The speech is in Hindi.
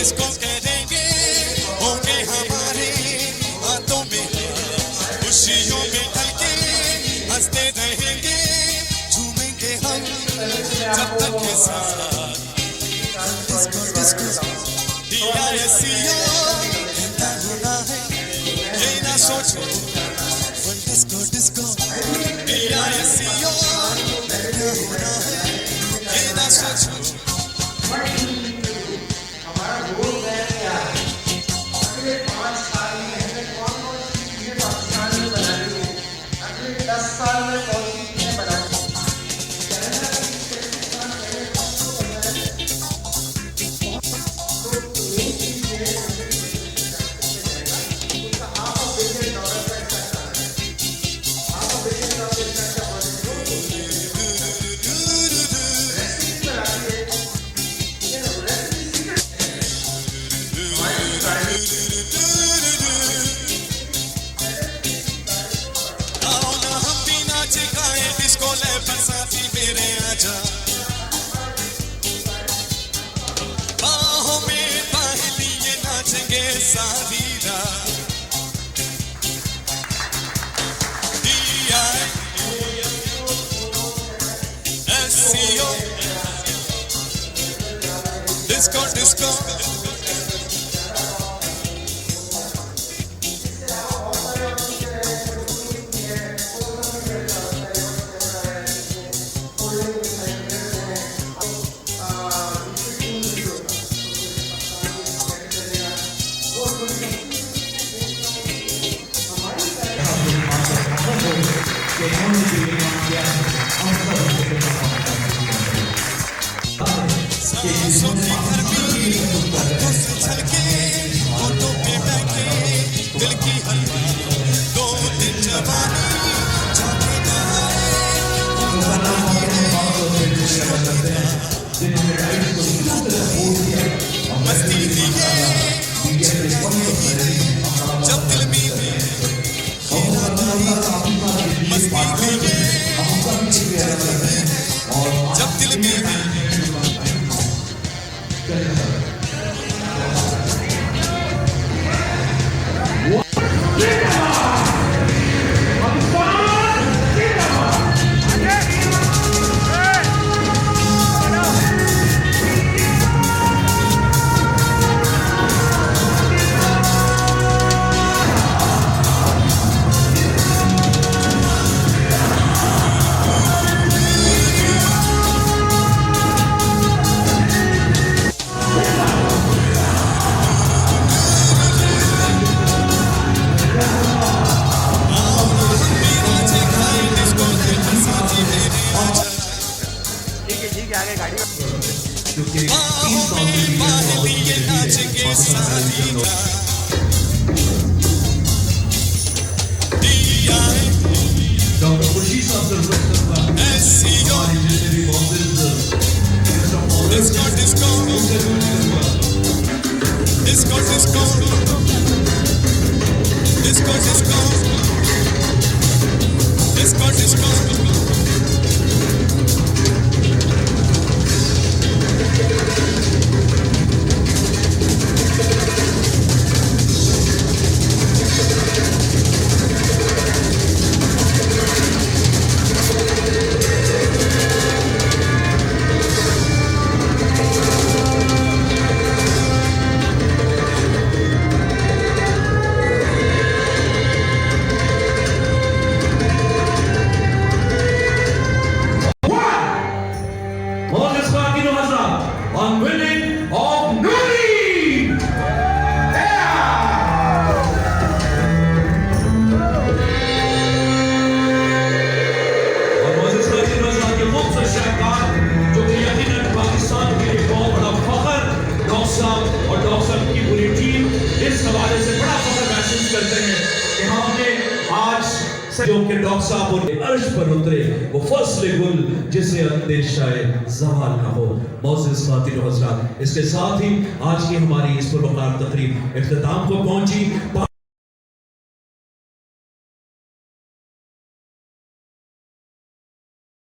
इसको करेंगे होंगे हमारे हाथों में खुशियों में ढलके हंसते रहेंगे झूमेंगे हम जब तक के साथ दिया ऐसिया कहता होना है ये ना सोचो डिस्को डिस्को दिया ऐसिया कहता होना है ये ना सोचो अगले 5 साल में हमें कौन-कौन सी चीजें पाकिस्तान में बनानी है, अगले 10 साल में कौन सी चीजें बनानी है। चाइना की पाकिस्तान पहले तो मेन चीज ये है उसका $500 बिलियन का खर्चा है। $500 बिलियन का खर्चा बरसाती मेरे आजा बाहों में बाह लिए नाचेंगे सारी रात DISCO डिस्को डिस्को सांसों की गर्मी हाथों से झलके होठों पे बहके दिल की हलवा 2 दिन जवानी जाके मस्ती लिए जब दिल में मस्ती लिए जब दिल में आगे गाड़ी Dr. Khurshid Sahab sir हमारे जितने भी bosses disco disco disco disco disco disco disco disco जो के डॉक्टर साहब और अर्श पर उतरे वो फसले गुल जिसे अंदेशाए ज़वाल ना हो। मौजूद खातिन हज़रात, इसके साथ ही आज की हमारी इस पुरवकार तकरीब इख्तिताम को पहुंची।